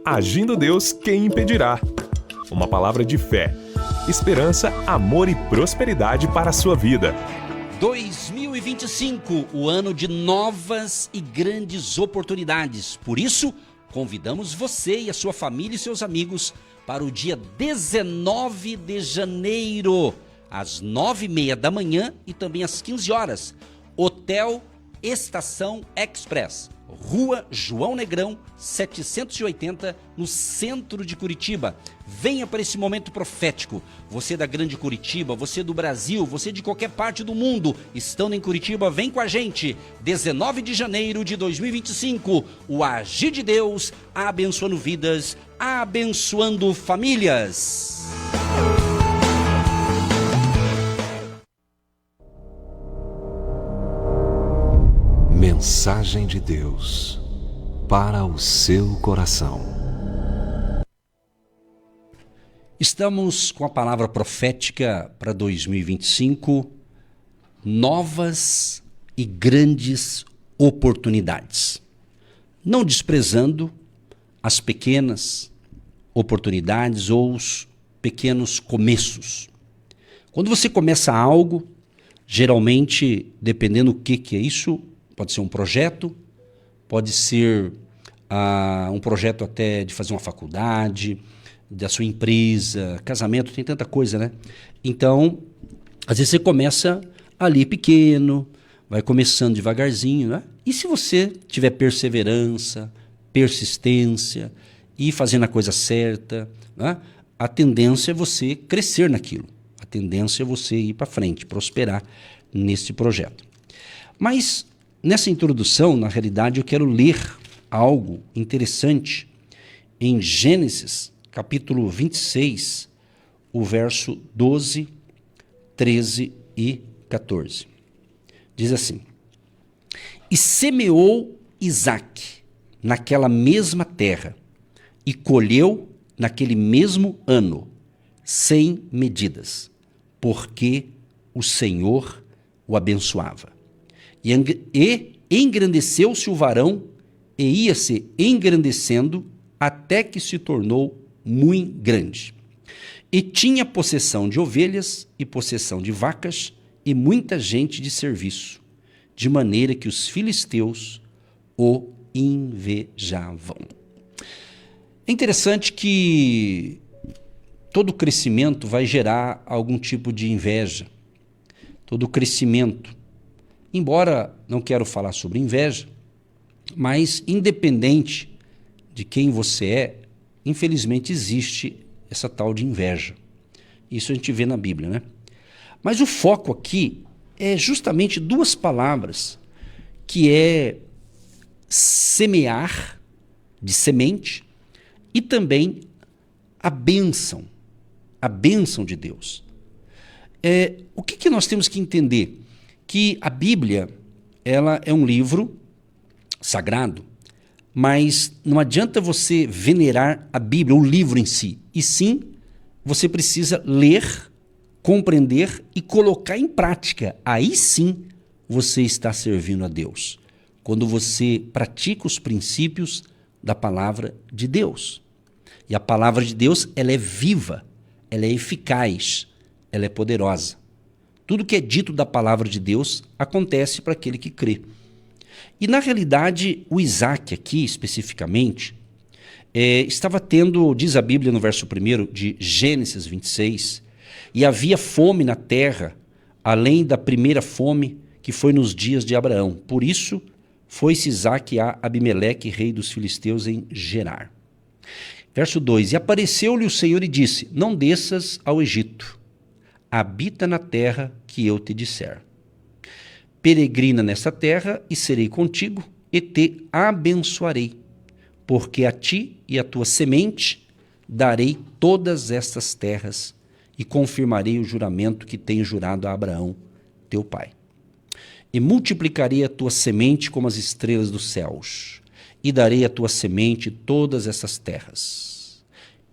Agindo Deus, quem impedirá? Uma palavra de fé, esperança, amor e prosperidade para a sua vida. 2025, o ano de novas e grandes oportunidades. Por isso, convidamos você e a sua família e seus amigos para o dia 19 de janeiro, às 9h30 da manhã e também às 15 horas. Hotel Estação Express, Rua João Negrão, 780, no centro de Curitiba. Venha para esse momento profético. Você da Grande Curitiba, você do Brasil, você de qualquer parte do mundo, estando em Curitiba, vem com a gente. 19 de janeiro de 2025, o Agir de Deus, abençoando vidas, abençoando famílias. Mensagem de Deus para o seu coração. Estamos com a palavra profética para 2025, novas e grandes oportunidades. Não desprezando as pequenas oportunidades ou os pequenos começos. Quando você começa algo, geralmente, dependendo do que é isso, pode ser um projeto, pode ser um projeto até de fazer uma faculdade, da sua empresa, casamento, tem tanta coisa, né? Então, às vezes você começa ali pequeno, vai começando devagarzinho, né? E se você tiver perseverança, persistência e fazendo a coisa certa, né? A tendência é você crescer naquilo. A tendência é você ir para frente, prosperar nesse projeto. Mas nessa introdução, na realidade, eu quero ler algo interessante em Gênesis, capítulo 26, o verso 12, 13 e 14. Diz assim: E semeou Isaque naquela mesma terra, e colheu naquele mesmo ano, 100 medidas, porque o Senhor o abençoava. E engrandeceu-se o varão, e ia-se engrandecendo, até que se tornou muito grande. E tinha possessão de ovelhas e possessão de vacas, e muita gente de serviço, de maneira que os filisteus o invejavam. É interessante que todo crescimento vai gerar algum tipo de inveja. Todo crescimento. Embora não quero falar sobre inveja, mas independente de quem você é, infelizmente existe essa tal de inveja. Isso a gente vê na Bíblia, né? Mas o foco aqui é justamente duas palavras, que é semear, de semente, e também a bênção de Deus. O que nós temos que entender? Que a Bíblia, ela é um livro sagrado, mas não adianta você venerar a Bíblia, o livro em si, e sim você precisa ler, compreender e colocar em prática. Aí sim você está servindo a Deus, quando você pratica os princípios da palavra de Deus. E a palavra de Deus, ela é viva, ela é eficaz, ela é poderosa. Tudo que é dito da palavra de Deus acontece para aquele que crê. E na realidade, o Isaque aqui, especificamente, estava tendo, diz a Bíblia no verso 1 de Gênesis 26, e havia fome na terra, além da primeira fome que foi nos dias de Abraão. Por isso, foi-se Isaque a Abimeleque, rei dos filisteus, em Gerar. Verso 2, E apareceu-lhe o Senhor e disse, Não desças ao Egito, habita na terra que eu te disser. Peregrina nessa terra e serei contigo e te abençoarei, porque a ti e a tua semente darei todas estas terras e confirmarei o juramento que tenho jurado a Abraão, teu pai. E multiplicarei a tua semente como as estrelas dos céus, e darei à tua semente todas essas terras.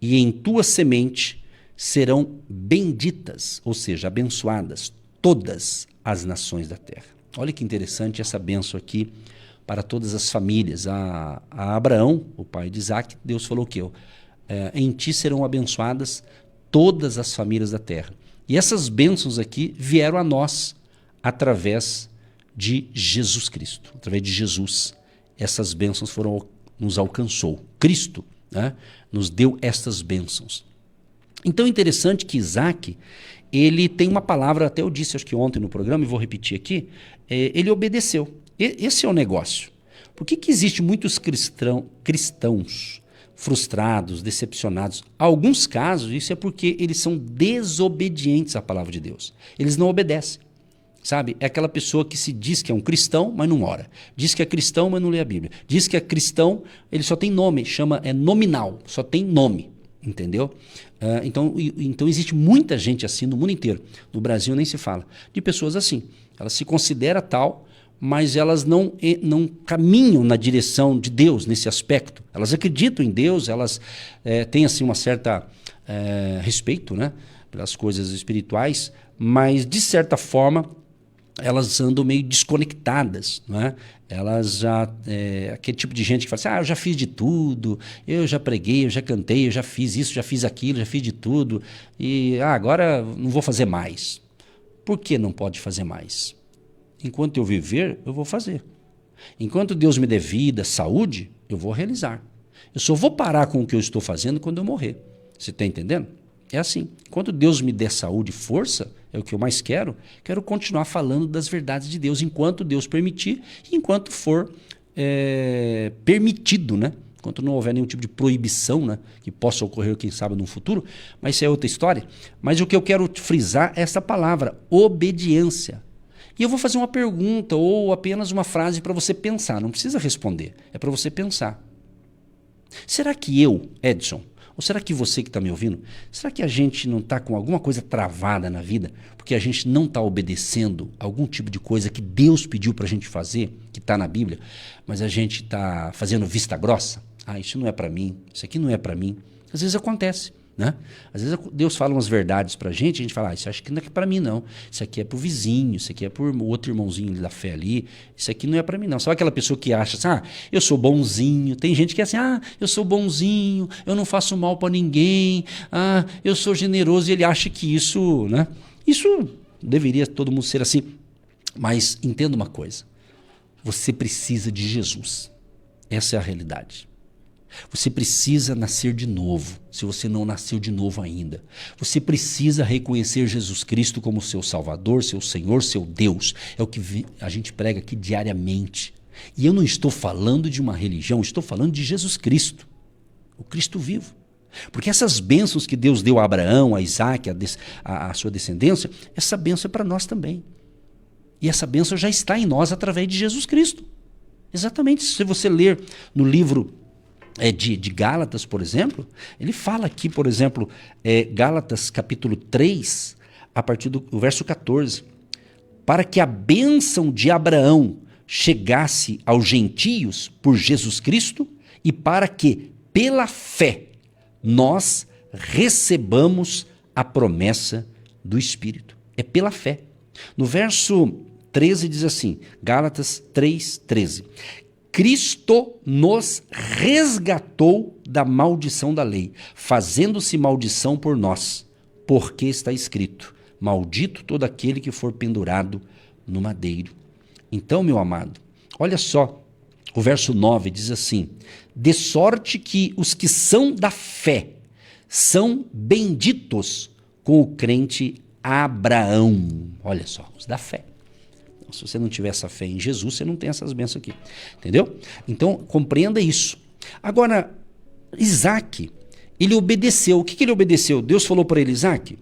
E em tua semente serão benditas, ou seja, abençoadas, todas as nações da terra. Olha que interessante essa bênção aqui para todas as famílias. A Abraão, o pai de Isaac, Deus falou que em ti serão abençoadas todas as famílias da terra. E essas bênçãos aqui vieram a nós através de Jesus Cristo, através de Jesus. Essas bênçãos nos alcançou. Cristo, né, nos deu estas bênçãos. Então é interessante que Isaac, ele tem uma palavra, até eu disse acho que ontem no programa, e vou repetir aqui, ele obedeceu. Esse é o negócio. Por que existe muitos cristãos frustrados, decepcionados? Em alguns casos, isso é porque eles são desobedientes à palavra de Deus. Eles não obedecem. Sabe? É aquela pessoa que se diz que é um cristão, mas não ora. Diz que é cristão, mas não lê a Bíblia. Diz que é cristão, ele só tem nome, é nominal, só tem nome. Entendeu? Então existe muita gente assim no mundo inteiro. No Brasil nem se fala. De pessoas assim. Elas se consideram tal, mas elas não caminham na direção de Deus nesse aspecto. Elas acreditam em Deus, elas têm assim uma certa respeito, né, pelas coisas espirituais, mas de certa forma elas andam meio desconectadas, não é? Elas já aquele tipo de gente que fala assim, eu já fiz de tudo, eu já preguei, eu já cantei, eu já fiz isso, já fiz aquilo, já fiz de tudo e agora não vou fazer mais. Por que não pode fazer mais? Enquanto eu viver, eu vou fazer. Enquanto Deus me der vida, saúde, eu vou realizar. Eu só vou parar com o que eu estou fazendo quando eu morrer. Você está entendendo? É assim. Enquanto Deus me der saúde e força, é o que eu mais quero continuar falando das verdades de Deus, enquanto Deus permitir, enquanto for permitido, né? Enquanto não houver nenhum tipo de proibição, né, que possa ocorrer, quem sabe, no futuro, mas isso é outra história. Mas o que eu quero frisar é essa palavra, obediência. E eu vou fazer uma pergunta ou apenas uma frase para você pensar, não precisa responder, é para você pensar. Será que eu, Edson, ou será que você que está me ouvindo, será que a gente não está com alguma coisa travada na vida porque a gente não está obedecendo algum tipo de coisa que Deus pediu para a gente fazer, que está na Bíblia, mas a gente está fazendo vista grossa? Isso não é para mim, isso aqui não é para mim. Às vezes acontece, né? Às vezes Deus fala umas verdades para a gente fala, isso acho que não é para mim não, isso aqui é para o vizinho, isso aqui é para o outro irmãozinho da fé ali, isso aqui não é para mim não. Sabe aquela pessoa que acha assim, eu sou bonzinho, tem gente que é assim, eu sou bonzinho, eu não faço mal para ninguém, eu sou generoso, e ele acha que isso, né? Isso deveria todo mundo ser assim, mas entenda uma coisa, você precisa de Jesus, essa é a realidade. Você precisa nascer de novo, se você não nasceu de novo ainda. Você precisa reconhecer Jesus Cristo como seu Salvador, seu Senhor, seu Deus. É o que a gente prega aqui diariamente. E eu não estou falando de uma religião, estou falando de Jesus Cristo, o Cristo vivo. Porque essas bênçãos que Deus deu a Abraão, a Isaac, a sua descendência, essa bênção é para nós também. E essa bênção já está em nós através de Jesus Cristo. Exatamente, se você ler no livro de Gálatas, por exemplo, ele fala aqui, por exemplo, Gálatas capítulo 3, a partir do verso 14, para que a bênção de Abraão chegasse aos gentios por Jesus Cristo e para que, pela fé, nós recebamos a promessa do Espírito. É pela fé. No verso 13 diz assim, Gálatas 3:13, Cristo nos resgatou da maldição da lei, fazendo-se maldição por nós, porque está escrito, maldito todo aquele que for pendurado no madeiro. Então, meu amado, olha só, o verso 9 diz assim, de sorte que os que são da fé são benditos com o crente Abraão. Olha só, os da fé. Se você não tiver essa fé em Jesus, você não tem essas bênçãos aqui. Entendeu? Então, compreenda isso. Agora, Isaac, ele obedeceu. O que ele obedeceu? Deus falou para ele, Isaac,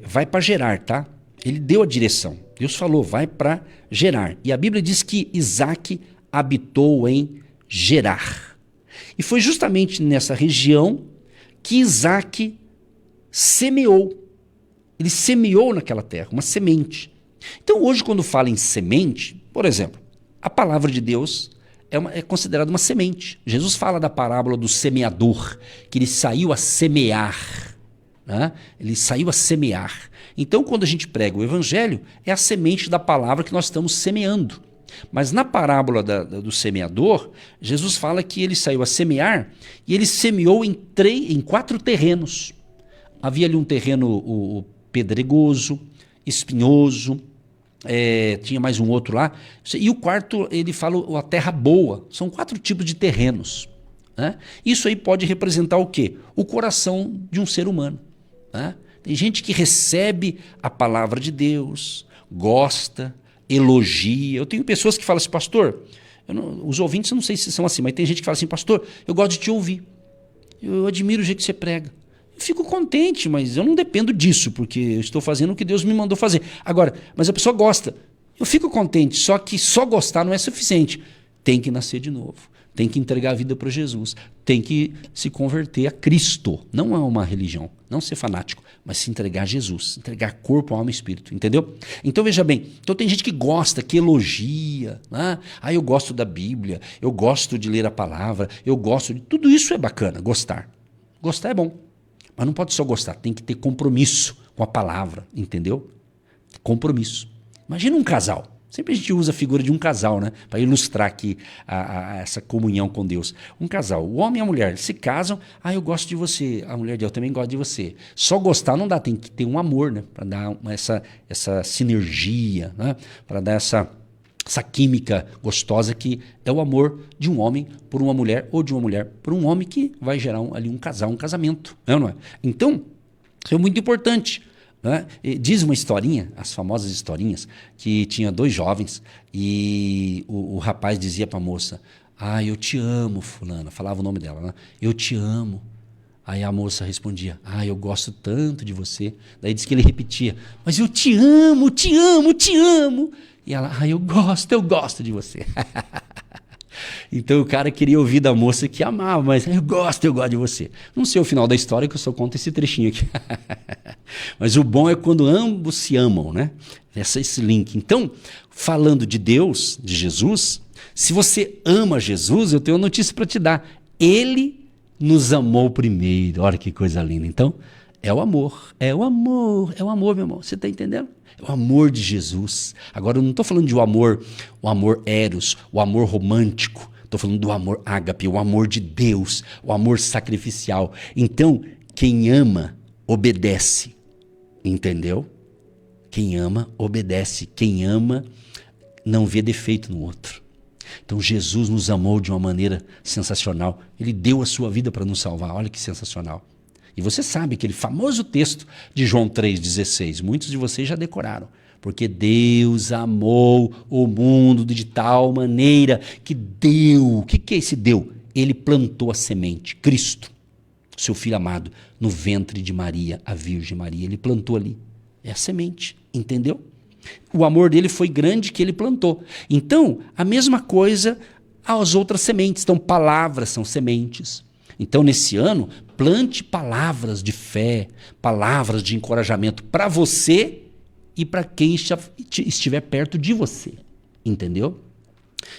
vai para Gerar, tá? Ele deu a direção. Deus falou, vai para Gerar. E a Bíblia diz que Isaac habitou em Gerar. E foi justamente nessa região que Isaac semeou. Ele semeou naquela terra, uma semente. Então hoje quando fala em semente, por exemplo, a palavra de Deus é considerada uma semente. Jesus fala da parábola do semeador, que ele saiu a semear. Né? Ele saiu a semear. Então quando a gente prega o evangelho, é a semente da palavra que nós estamos semeando. Mas na parábola do semeador, Jesus fala que ele saiu a semear e ele semeou em 4 terrenos. Havia ali um terreno pedregoso, espinhoso, tinha mais um outro lá. E o quarto, ele fala a terra boa. São 4 tipos de terrenos. Né? Isso aí pode representar o quê? O coração de um ser humano. Né? Tem gente que recebe a palavra de Deus, gosta, elogia. Eu tenho pessoas que falam assim, pastor, os ouvintes eu não sei se são assim, mas tem gente que fala assim, pastor, eu gosto de te ouvir. Eu admiro o jeito que você prega. Eu fico contente, mas eu não dependo disso, porque eu estou fazendo o que Deus me mandou fazer. Agora, mas a pessoa gosta. Eu fico contente, só que só gostar não é suficiente. Tem que nascer de novo. Tem que entregar a vida para Jesus. Tem que se converter a Cristo. Não é uma religião, não ser fanático, mas se entregar a Jesus. Entregar corpo, alma e espírito. Entendeu? Então veja bem, então tem gente que gosta, que elogia. Né? Eu gosto da Bíblia, eu gosto de ler a palavra, eu gosto de... Tudo isso é bacana, gostar. Gostar é bom. Mas não pode só gostar, tem que ter compromisso com a palavra, entendeu? Compromisso. Imagina um casal. Sempre a gente usa a figura de um casal, né? Para ilustrar aqui essa comunhão com Deus. Um casal, o homem e a mulher, se casam, eu gosto de você, a mulher diz, eu também gosto de você. Só gostar não dá, tem que ter um amor, né? Para dar essa sinergia, né? Para dar essa química gostosa que é o amor de um homem por uma mulher ou de uma mulher por um homem que vai gerar ali um casal, um casamento. Não é? Então, isso é muito importante. Né? Diz uma historinha, as famosas historinhas, que tinha 2 jovens e o rapaz dizia para a moça, eu te amo, fulana, falava o nome dela, né? Eu te amo. Aí a moça respondia, eu gosto tanto de você. Daí diz que ele repetia, mas eu te amo, te amo, te amo. E ela, eu gosto de você. Então o cara queria ouvir da moça que amava, mas eu gosto de você. Não sei o final da história, que eu só conto esse trechinho aqui. Mas o bom é quando ambos se amam, né? Esse link. Então, falando de Deus, de Jesus, se você ama Jesus, eu tenho uma notícia para te dar. Ele nos amou primeiro. Olha que coisa linda. Então, é o amor, meu irmão. Você está entendendo? É o amor de Jesus. Agora, eu não estou falando de o amor eros, o amor romântico. Estou falando do amor ágape, o amor de Deus, o amor sacrificial. Então, quem ama, obedece. Entendeu? Quem ama, obedece. Quem ama, não vê defeito no outro. Então, Jesus nos amou de uma maneira sensacional. Ele deu a sua vida para nos salvar. Olha que sensacional. E você sabe aquele famoso texto de João 3,16. Muitos de vocês já decoraram. Porque Deus amou o mundo de tal maneira que deu. O que é esse deu? Ele plantou a semente, Cristo, seu filho amado, no ventre de Maria, a Virgem Maria. Ele plantou ali. É a semente, entendeu? O amor dele foi grande que ele plantou. Então, a mesma coisa às outras sementes. Então, palavras são sementes. Então, nesse ano, plante palavras de fé, palavras de encorajamento para você e para quem estiver perto de você. Entendeu?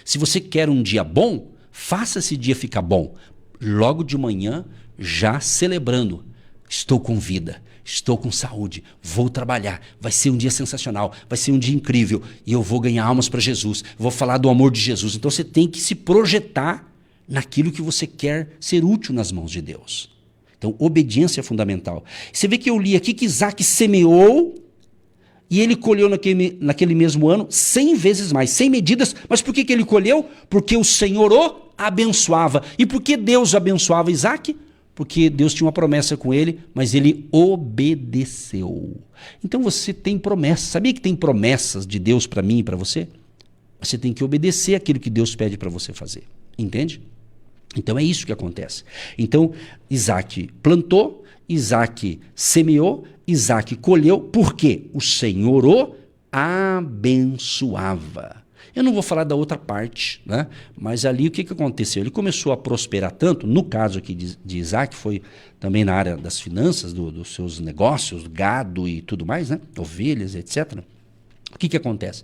Se você quer um dia bom, faça esse dia ficar bom. Logo de manhã, já celebrando. Estou com vida, estou com saúde, vou trabalhar, vai ser um dia sensacional, vai ser um dia incrível e eu vou ganhar almas para Jesus, vou falar do amor de Jesus. Então você tem que se projetar naquilo que você quer ser útil nas mãos de Deus. Então, obediência é fundamental. Você vê que eu li aqui que Isaac semeou e ele colheu naquele mesmo ano 100 vezes mais, 100 medidas. Mas por que ele colheu? Porque o Senhor o abençoava. E por que Deus abençoava Isaac? Porque Deus tinha uma promessa com ele, mas ele obedeceu. Então você tem promessas. Sabia que tem promessas de Deus para mim e para você? Você tem que obedecer aquilo que Deus pede para você fazer. Entende? Então é isso que acontece. Então Isaac plantou, Isaac semeou, Isaac colheu, porque o Senhor o abençoava. Eu não vou falar da outra parte, né? Mas ali o que aconteceu? Ele começou a prosperar tanto, no caso aqui de Isaac, foi também na área das finanças, dos seus negócios, gado e tudo mais, né? Ovelhas, etc. O que acontece?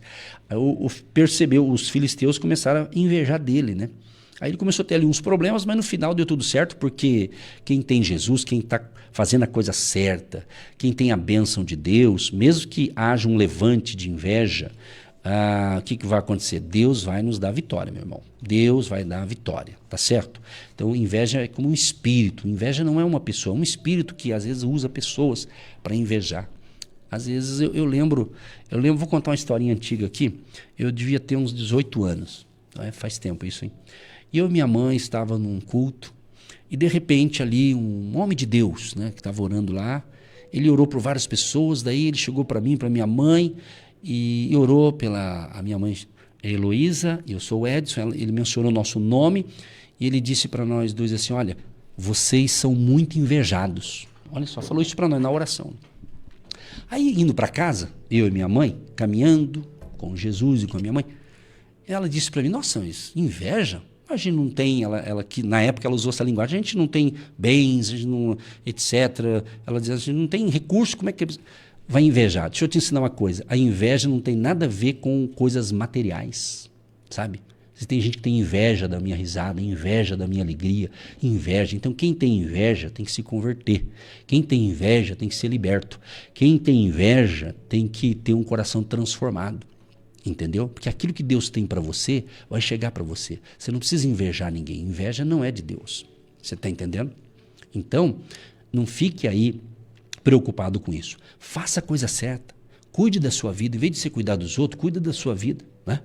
Percebeu, os filisteus começaram a invejar dele, né? Aí ele começou a ter ali uns problemas, mas no final deu tudo certo, porque quem tem Jesus, quem está fazendo a coisa certa, quem tem a bênção de Deus, mesmo que haja um levante de inveja, o que vai acontecer? Deus vai nos dar vitória, meu irmão. Deus vai dar vitória, tá certo? Então, inveja é como um espírito. Inveja não é uma pessoa, é um espírito que às vezes usa pessoas para invejar. Às vezes eu lembro, vou contar uma historinha antiga aqui. Eu devia ter uns 18 anos, faz tempo isso, hein? E eu e minha mãe estava num culto e de repente ali um homem de Deus, né, que estava orando lá, ele orou por várias pessoas, daí ele chegou para mim, para minha mãe e orou pela a minha mãe Heloísa, eu sou o Edson, ele mencionou o nosso nome e ele disse para nós dois assim, olha, vocês são muito invejados. Olha só, falou isso para nós na oração. Aí, indo para casa, eu e minha mãe, caminhando com Jesus e com a minha mãe, ela disse para mim, nossa, inveja? A gente não tem, ela que na época ela usou essa linguagem, a gente não tem bens, a gente não, etc. Ela dizia, a gente não tem recurso, como é que vai invejar? Deixa eu te ensinar uma coisa, a inveja não tem nada a ver com coisas materiais, sabe? Se tem gente que tem inveja da minha risada, inveja da minha alegria, inveja. Então, quem tem inveja tem que se converter. Quem tem inveja tem que ser liberto. Quem tem inveja tem que ter um coração transformado. Entendeu? Porque aquilo que Deus tem para você vai chegar para você. Você não precisa invejar ninguém. Inveja não é de Deus. Você está entendendo? Então, não fique aí preocupado com isso. Faça a coisa certa. Cuide da sua vida. Em vez de você cuidar dos outros, cuida da sua vida, né?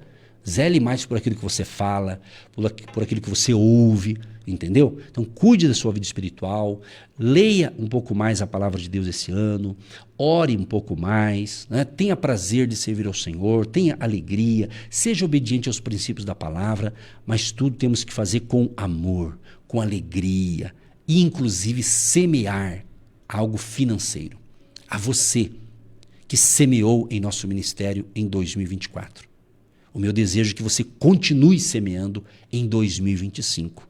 Zele mais por aquilo que você fala, por aquilo que você ouve, entendeu? Então, cuide da sua vida espiritual, leia um pouco mais a palavra de Deus esse ano, ore um pouco mais, né? Tenha prazer de servir ao Senhor, tenha alegria, seja obediente aos princípios da palavra, mas tudo temos que fazer com amor, com alegria e, inclusive, semear algo financeiro. A você que semeou em nosso ministério em 2024. O meu desejo é que você continue semeando em 2025.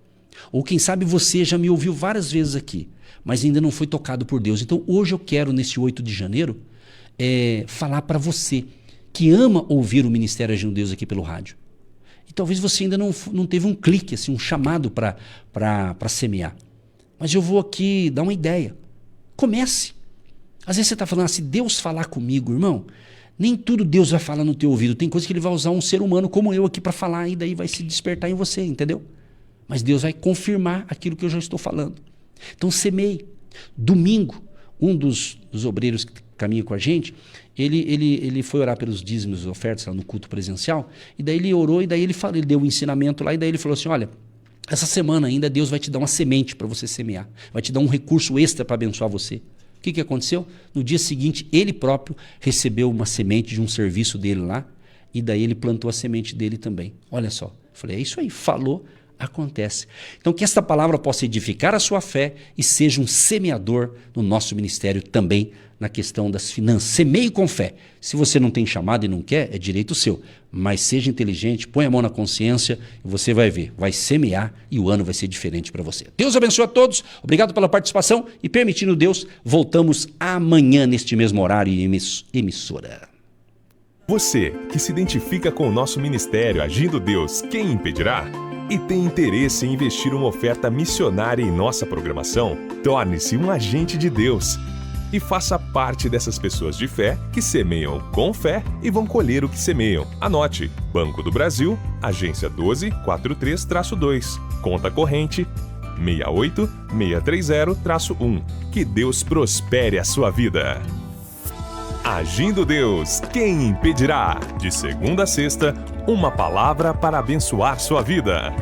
Ou quem sabe você já me ouviu várias vezes aqui, mas ainda não foi tocado por Deus. Então hoje eu quero, nesse 8 de janeiro, falar para você que ama ouvir o Ministério Agindo Deus aqui pelo rádio. E talvez você ainda não teve um clique, assim, um chamado para semear. Mas eu vou aqui dar uma ideia. Comece. Às vezes você está falando, se Deus falar comigo, irmão, nem tudo Deus vai falar no teu ouvido. Tem coisa que ele vai usar um ser humano como eu aqui para falar e daí vai se despertar em você, entendeu? Mas Deus vai confirmar aquilo que eu já estou falando. Então semeie. Domingo, um dos obreiros que caminha com a gente, ele foi orar pelos dízimos e ofertas lá no culto presencial, e daí ele orou, e daí ele deu um ensinamento lá, e daí ele falou assim, olha, essa semana ainda Deus vai te dar uma semente para você semear, vai te dar um recurso extra para abençoar você. O que aconteceu? No dia seguinte, ele próprio recebeu uma semente de um serviço dele lá, e daí ele plantou a semente dele também. Olha só, eu falei, é isso aí, falou, acontece. Então que esta palavra possa edificar a sua fé e seja um semeador no nosso ministério também na questão das finanças. Semeie com fé. Se você não tem chamado e não quer, é direito seu. Mas seja inteligente, põe a mão na consciência e você vai ver, vai semear e o ano vai ser diferente para você. Deus abençoe a todos, obrigado pela participação e permitindo Deus, voltamos amanhã neste mesmo horário e emissora. Você que se identifica com o nosso ministério Agindo Deus, quem impedirá? E tem interesse em investir uma oferta missionária em nossa programação? Torne-se um agente de Deus e faça parte dessas pessoas de fé que semeiam com fé e vão colher o que semeiam. Anote: Banco do Brasil, agência 1243-2, conta corrente 68630-1. Que Deus prospere a sua vida. Agindo Deus, quem impedirá? De segunda a sexta, uma palavra para abençoar sua vida.